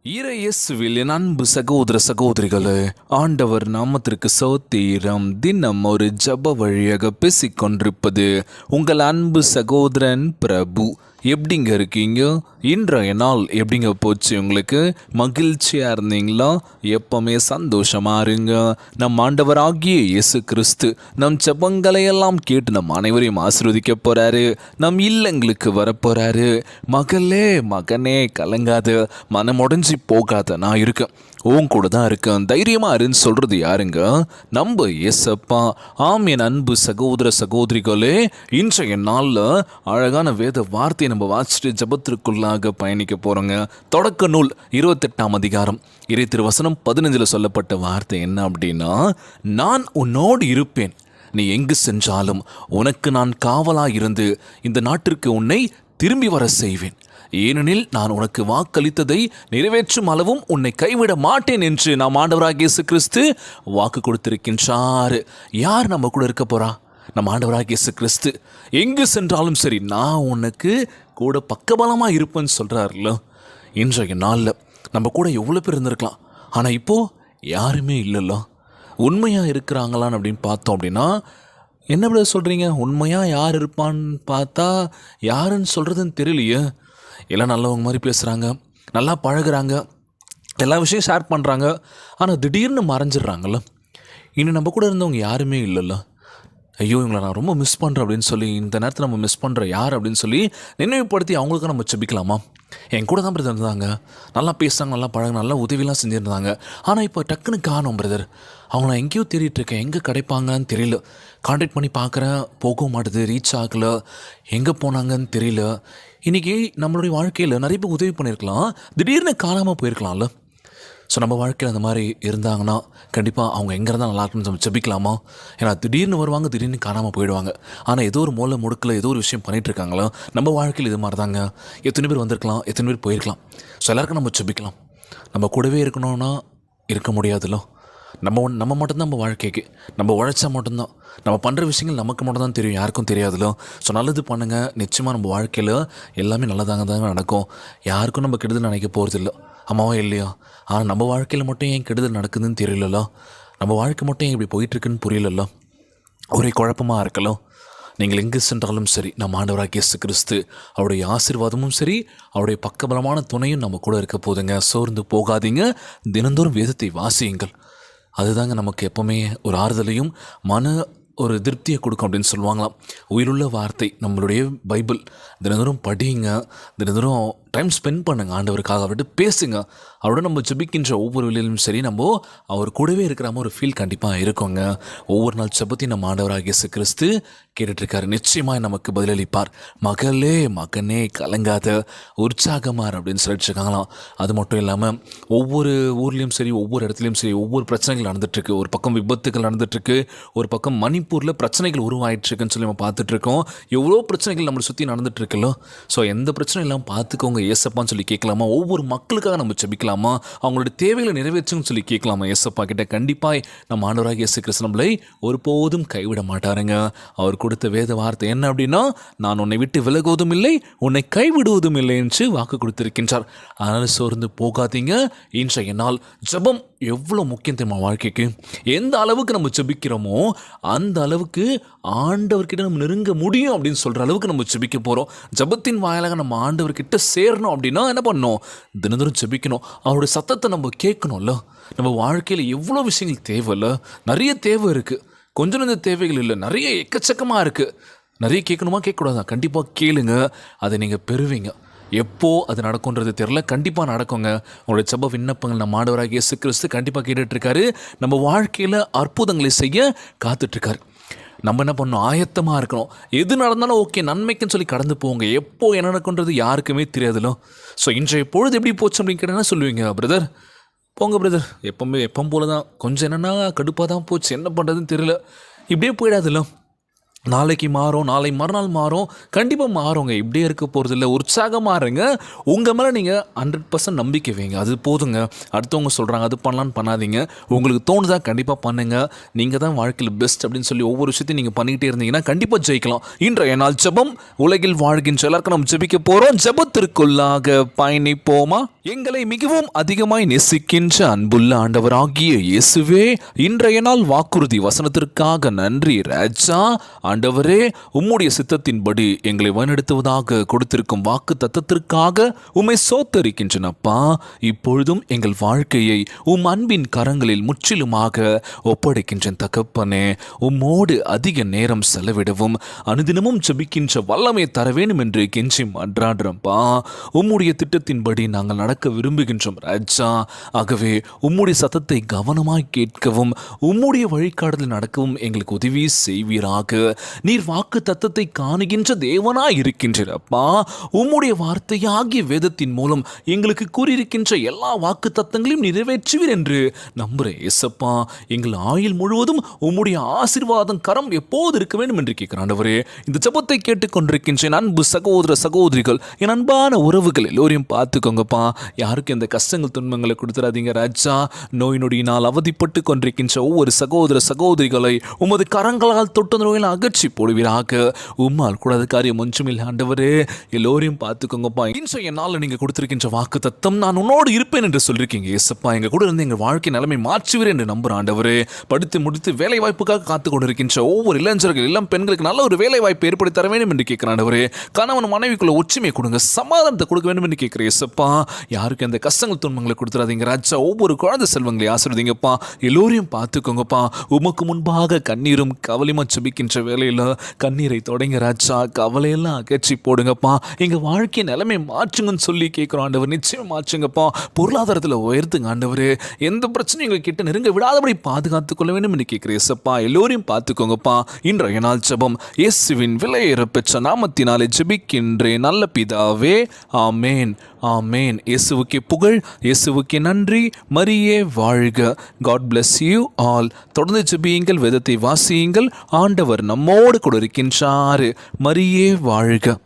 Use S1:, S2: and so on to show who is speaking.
S1: இயேசுவில் என் அன்பு சகோதர சகோதரிகளே, ஆண்டவர் நாமத்திற்கு சோத்திரம். தினம் ஒரு ஜப வழியாக பேசிக்கொண்டிருப்பது உங்கள் அன்பு சகோதரன் பிரபு. எப்படிங்க இருக்கீங்க? இன்றைய நாள் எப்படிங்க போச்சு? உங்களுக்கு மகிழ்ச்சியாக இருந்தீங்களா? எப்பவுமே சந்தோஷமா இருங்க. நம் ஆண்டவராகிய இயேசு கிறிஸ்து நம் ஜபங்களையெல்லாம் கேட்டு நம் அனைவரையும் ஆசீர்வதிக்க போறாரு. நம் இல்லங்களுக்கு வரப்போறாரு. மகளே மகனே கலங்காத, மனமுடைஞ்சி போகாத, நான் இருக்கேன், உன் கூட தான் இருக்கேன், தைரியமா இருன்னு சொல்றது யாருங்க? நம்ம ஏசப்பா. ஆம் என் அன்பு சகோதர சகோதரிகளே, இன்றைய நாளில் அழகான வேத வார்த்தையை நம்ம வாசிச்சுட்டு ஜபத்திற்குள்ளாக பயணிக்க போறோங்க. தொடக்க நூல் 28ஆம் அதிகாரம் இறை திருவசனம் 15 சொல்லப்பட்ட வார்த்தை என்ன அப்படின்னா, நான் உன்னோடு இருப்பேன், நீ எங்கு சென்றாலும் உனக்கு நான் காவலாய் இருந்து இந்த நாட்டிற்கு உன்னை திரும்பி வர செய்வேன். ஏனெனில் நான் உனக்கு வாக்களித்ததை நிறைவேற்றும் அளவும் உன்னை கைவிட மாட்டேன் என்று நாம் ஆண்டவராகிய இயேசு கிறிஸ்து வாக்கு கொடுத்திருக்கின்றார். யார் நம்ம கூட இருக்க போறா? நம்ம ஆண்டவராகிய இயேசு கிறிஸ்து. எங்கு சென்றாலும் சரி, நான் உனக்கு கூட பக்கபலமாக இருப்பேன்னு சொல்கிறார்ல. இன்றைய நாளில் நம்ம கூட எவ்வளோ பேர் இருந்திருக்கலாம், ஆனால் இப்போது யாருமே இல்லைல்ல. உண்மையாக இருக்கிறாங்களான்னு அப்படின்னு பார்த்தோம் அப்படின்னா, என்ன விட சொல்கிறீங்க? உண்மையாக யார் இருப்பான்னு பார்த்தா யாருன்னு சொல்கிறதுன்னு தெரியலையே. எல்லாம் நல்லவங்க மாதிரி பேசுகிறாங்க, நல்லா பழகுறாங்க, எல்லா விஷயம் ஷேர் பண்ணுறாங்க, ஆனால் திடீர்னு மறைஞ்சிடுறாங்கல்ல. இன்னும் நம்ம கூட இருந்தவங்க யாருமே இல்லைல்ல. ஐயோ, இவங்களை நான் ரொம்ப மிஸ் பண்ணுறேன் அப்படின்னு சொல்லி, இந்த நேரத்தில் நம்ம மிஸ் பண்ணுற யார் அப்படின்னு சொல்லி நினைவுபடுத்தி அவங்களுக்கு நம்ம செபிக்கலாமா? என் கூட தான் பிரதர் இருந்தாங்க, நல்லா பேசுகிறாங்க, நல்லா பழக, நல்லா உதவிலாம் செஞ்சுருந்தாங்க, ஆனால் இப்போ டக்குன்னு காணோம் பிரதர். அவங்க நான் எங்கேயோ தேடிட்டுருக்கேன், எங்கே கிடைப்பாங்கன்னு தெரியல. கான்டாக்ட் பண்ணி பார்க்குறேன், போக மாட்டுது, ரீச் ஆகலை, எங்கே போனாங்கன்னு தெரியல. இன்றைக்கி நம்மளுடைய வாழ்க்கையில் நிறைய பேர் உதவி பண்ணியிருக்கலாம், திடீர்னு காணாமல் போயிருக்கலாம்ல. ஸோ நம்ம வாழ்க்கையில் அந்த மாதிரி இருந்தாங்கன்னா கண்டிப்பாக அவங்க எங்கே இருந்தால் நல்லா இருக்குன்னு நம்ம ஜெபிக்கலாமா? ஏன்னா திடீர்னு வருவாங்க, திடீர்னு காணாமல் போயிடுவாங்க. ஆனால் ஏதோ ஒரு மூலை முடுக்கில் ஏதோ ஒரு விஷயம் பண்ணிகிட்ருக்காங்களோ. நம்ம வாழ்க்கையில் இது மாதிரி தாங்க. எத்தனை பேர் வந்திருக்கலாம், எத்தனை பேர் போயிருக்கலாம். ஸோ எல்லாருக்கும் நம்ம ஜெபிக்கலாம். நம்ம கூடவே இருக்கணும்னா இருக்க முடியாதுல்ல. நம்ம மட்டும்தான் நம்ம வாழ்க்கைக்கு, நம்ம உழைச்சா மட்டும்தான், நம்ம பண்ணுற விஷயங்கள் நமக்கு மட்டும்தான் தெரியும், யாருக்கும் தெரியாதுல்ல. ஸோ நல்லது பண்ணுங்கள். நிச்சயமாக நம்ம வாழ்க்கையில் எல்லாமே நல்லதாங்க நடக்கும். யாருக்கும் நம்ம கெடுதல் நினைக்க போகிறதில்ல, அம்மாவா இல்லையா? ஆனால் நம்ம வாழ்க்கையில் மட்டும் ஏன் கெடுதல் நடக்குதுன்னு தெரியலல்ல. நம்ம வாழ்க்கை மட்டும் ஏன் இப்படி போயிட்டுருக்குன்னு புரியலல்ல. ஒரே குழப்பமாக இருக்கலாம். நீங்கள் எங்கே சென்றாலும் சரி, நம்ம ஆண்டவராகிய இயேசு கிறிஸ்து அவருடைய ஆசீர்வாதமும் சரி, அவருடைய பக்கபலமான துணையும் நம்ம கூட இருக்க போதுங்க. சோர்ந்து போகாதீங்க. தினந்தோறும் வேதத்தை வாசியுங்கள். அதுதாங்க நமக்கு எப்போவுமே ஒரு ஆறுதலையும் மன ஒரு திருப்தியை கொடுக்கும் அப்படின்னு சொல்லுவாங்களாம். உயிருள்ள வார்த்தை நம்மளுடைய பைபிள். தினந்தோறும் படிங்க, தினந்தோறும் டைம் ஸ்பெண்ட் பண்ணுங்கள் ஆண்டவருக்காக. அவர்கிட்ட பேசுங்க. அவரோட நம்ம ஜெபிக்கின்ற ஒவ்வொரு வேலையிலும் சரி, நம்ம அவர் கூடவே இருக்கிற மாதிரி ஒரு ஃபீல் கண்டிப்பாக இருக்குங்க. ஒவ்வொரு நாள் ஜெபத்தையும் நம்ம ஆண்டவராகிய இயேசு கிறிஸ்து கேட்டுட்ருக்காரு. நிச்சயமாக நமக்கு பதிலளிப்பார். மகளே மகனே கலங்காத, உற்சாகமார் அப்படின்னு சொல்லிட்டு இருக்காங்களாம். அது மட்டும் இல்லாமல் ஒவ்வொரு ஊர்லேயும் சரி, ஒவ்வொரு இடத்துலையும் சரி, ஒவ்வொரு பிரச்சனைகள் நடந்துகிட்ருக்கு. ஒரு பக்கம் விபத்துகள் நடந்துகிட்ருக்கு, ஒரு பக்கம் மணிப்பூரில் பிரச்சனைகள் உருவாயிட்டுருக்குன்னு சொல்லி நம்ம பார்த்துட்ருக்கோம். எவ்வளோ பிரச்சனைகள் நம்மளை சுற்றி நடந்துகிட்ருக்குல்ல. ஸோ எந்த பிரச்சனையும் இல்லாமல் பார்த்துக்கோங்க ஏசப்பான்னு சொல்லி கேட்கலாமா? ஒவ்வொரு மக்களுக்காக நம்ம ஜெபிக்கலாமா? அவங்களோட தேவைகளை நிறைவேற்றுன்னு சொல்லி கேட்கலாமா ஏசப்பா கிட்ட? கண்டிப்பாக நம்ம ஆண்டவராகிய இயேசு கிறிஸ்து நம்மளை ஒருபோதும் கைவிட மாட்டாருங்க. அவர் கொடுத்த வேத வார்த்தை என்ன அப்படின்னா, நான் உன்னை விட்டு விலகுவதும் இல்லை, உன்னை கைவிடுவதும் இல்லை என்று வாக்கு கொடுத்திருக்கின்றார். அதனால் சோர்ந்து போகாதீங்க. இன்றைய நாள் ஜெபம் எவ்வளோ முக்கியம் தெரியுமா வாழ்க்கைக்கு? எந்த அளவுக்கு நம்ம ஜெபிக்கிறோமோ அந்த அளவுக்கு ஆண்டவர்கிட்ட நம்ம நெருங்க முடியும் அப்படின்னு சொல்கிற அளவுக்கு நம்ம ஜெபிக்க போகிறோம். ஜெபத்தின் வாயிலாக நம்ம ஆண்டவர்கிட்ட சேரணும் அப்படின்னா என்ன பண்ணணும்? தினந்தோறும் ஜெபிக்கணும். அவருடைய சத்தத்தை நம்ம கேட்கணும்ல. நம்ம வாழ்க்கையில் எவ்வளோ விஷயங்கள் தேவையில்ல, நிறைய தேவை இருக்குது. கொஞ்சம் நஞ்ச தேவைகள் இல்லை, நிறைய எக்கச்சக்கமாக இருக்குது. நிறைய கேட்கணுமா கேட்கக்கூடாதா? கண்டிப்பாக கேளுங்க, அதை நீங்கள் பெறுவீங்க. எப்போ அது நடக்கும்ன்றது தெரில, கண்டிப்பாக நடக்குங்க. உங்களுடைய ஜெப விண்ணப்பங்கள் நம்ம ஆண்டவராகிய இயேசு கிறிஸ்து கண்டிப்பாக கேட்டுட்ருக்காரு. நம்ம வாழ்க்கையில் அற்புதங்களை செய்ய காத்துட்ருக்காரு. நம்ம என்ன பண்ணணும்? ஆயத்தமாக இருக்கணும். எது நடந்தாலும் ஓகே, நன்மைக்குன்னு சொல்லி கடந்து போங்க. எப்போ என்ன நடக்குன்றது யாருக்குமே தெரியாதுല്ലോ. ஸோ இன்றைய பொழுது எப்படி போச்சு அப்படின்னு கேட்டால் சொல்லுவீங்க, பிரதர் போங்க பிரதர், எப்பவும் போல தான், கொஞ்சம் என்னென்னா கடுப்பாக தான் போச்சு, என்ன பண்ணுறதுன்னு தெரியல, இப்படியே போயிடாதுல்ல. நாளைக்கு மாறும், நாளை மறுநாள் மாறும், கண்டிப்பாக மாறுங்க. இப்படியே இருக்க போகிறது இல்லை. உற்சாகமாக இருங்க. உங்கள் மேலே நீங்கள் 100% நம்பிக்கை வைங்க. அது போதுங்க. அடுத்தவங்க சொல்கிறாங்க அது பண்ணலான்னு பண்ணாதீங்க. உங்களுக்கு தோணுதா கண்டிப்பாக பண்ணுங்கள். நீங்கள் தான் வாழ்க்கையில் பெஸ்ட் அப்படின்னு சொல்லி ஒவ்வொரு விஷயத்தையும் நீங்கள் பண்ணிக்கிட்டே இருந்தீங்கன்னா கண்டிப்பாக ஜெயிக்கலாம். இன்றைய நாள் ஜெபம். உலகில் வாழ்கின்ற எல்லாருக்கும் நம்ம ஜெபிக்க போகிறோம். ஜெபத்திற்குள்ளாக பயணிப்போமா? எங்களை மிகவும் அதிகமாய் நேசிக்கின்ற அன்புள்ள ஆண்டவராகிய இயேசுவே, இன்றைய நாள் வாக்குறுதி வசனத்திற்காக நன்றி ராஜா. ஆண்டவரே, உம்முடைய சித்தத்தின்படி எங்களை வழிநடத்துவதாக கொடுத்திருக்கும் வாக்கு தத்தத்திற்காக உம்மை சோத்தரிக்கின்றனப்பா. இப்பொழுதும் எங்கள் வாழ்க்கையை உம் அன்பின் கரங்களில் முற்றிலுமாக ஒப்படைக்கின்ற தகப்பனே, உம்மோடு அதிக நேரம் செலவிடவும் அனுதினமும் ஜெபிக்கின்ற வல்லமை தர வேண்டும் என்று கெஞ்சி மன்றாடுறோம்ப்பா. உம்முடைய திட்டத்தின்படி நாங்கள் நடக்க விரும்புகின்றோம் ராஜா. ஆகவே உம்முடைய சத்தத்தை கவனமாய் கேட்கவும் உம்முடைய வழிகாடுதல் நடக்கவும் எங்களுக்கு உதவி செய்வீராக. நீர் வாக்கு தத்தத்தை காணுகின்ற தேவனாய் இருக்கின்றப்பா. உம்முடைய வார்த்தையாகிய வேதத்தின் மூலம் எங்களுக்கு கூறியிருக்கின்ற எல்லா வாக்கு தத்தங்களையும் நிறைவேற்றுவீர் என்று நம்புகிறேன் ஏசப்பா. எங்கள் ஆயுள் முழுவதும் உம்முடைய ஆசீர்வாதம் கரம் எப்போது இருக்க வேண்டும் என்று கேட்கிறாண்டவரே. இந்த ஜெபத்தை கேட்டுக்கொண்டிருக்கின்ற அன்பு சகோதர சகோதரிகள், என் அன்பான உறவுகள் எல்லோரையும் பார்த்துக்கோங்கப்பா. யாருக்கு எந்த கஷ்டங்கள் துன்பங்களை கொடுத்துறாதீங்க ராஜா. நோய் நொடியினால் அவதிப்பட்டு கொண்டிருக்கின்ற ஒவ்வொரு சகோதர சகோதரிகளை உமது கரங்களால் தொட்ட நோயில் அகற்றி போடுவீராக. உம்மால் கூடாத காரியம் ஒன்றுமில்லை ஆண்டவரே. எல்லோரையும் பார்த்துக்கோங்கப்பா. இன்றைய நாளில் நீங்கள் கொடுத்திருக்கின்ற வாக்கு தத்தம், நான் உன்னோடு இருப்பேன் என்று சொல்லியிருக்கீங்க ஏசப்பா. எங்கள் கூட இருந்து எங்கள் வாழ்க்கை நிலைமை மாற்றுவீர் என்று நம்புகிறேன் ஆண்டவரே. படித்து முடித்து வேலை வாய்ப்புக்காக காத்து கொண்டிருக்கின்ற ஒவ்வொரு இளைஞர்கள் இளம் பெண்களுக்கு நல்ல ஒரு வேலை வாய்ப்பு ஏற்படுத்தி தர வேண்டும் என்று கேட்கிறேன் ஆண்டவரே. கணவன் மனைவிக்குள்ள ஒற்றுமையை கொடுங்க, சமாதானத்தை கொடுக்க வேண்டும் என்று கேட்கிறேன் ஏசப்பா. யாருக்கு அந்த கஷ்டங்கள் துன்பங்களை கொடுத்துறாதீங்க ராஜா. ஒவ்வொரு குழந்தை செல்வங்களை ஆசீர்வதிங்கப்பா. எல்லோரையும் பார்த்துக்கோங்கப்பா. உமக்கு முன்பாக கண்ணீரும் கவலையுமா ஜெபிக்கின்ற வேலையில் கண்ணீரை தொடங்க ராஜா. கவலையெல்லாம் அகற்றி போடுங்கப்பா. எங்கள் வாழ்க்கை நிலைமை மாற்றுங்கன்னு சொல்லி கேட்குறோம் ஆண்டவர். நிச்சயம் மாற்றுங்கப்பா. பொருளாதாரத்தில் உயர்த்துங்க ஆண்டவர். எந்த பிரச்சனையும் எங்கள் கிட்ட நெருங்க விடாதபடி பாதுகாத்துக் கொள்ள வேண்டும் என்று கேட்கிறேன் ஏசப்பா. எல்லோரையும் பார்த்துக்கோங்கப்பா. இன்றைய நாள் ஜெபம் இயேசுவின் விலையேற பெற்ற நாமத்தினாலே ஜெபிக்கின்றேன் நல்ல பிதாவே. ஆமேன், ஆமேன். இயேசுவுக்கே புகழ், இயேசுவுக்கே நன்றி. மரியே வாழ்க. God bless you all. தொடர்ந்து ஜெபியுங்கள், வேதத்தை வாசியுங்கள். ஆண்டவர் நம்மோடு கூட இருக்கின்றார். மரியே வாழ்க.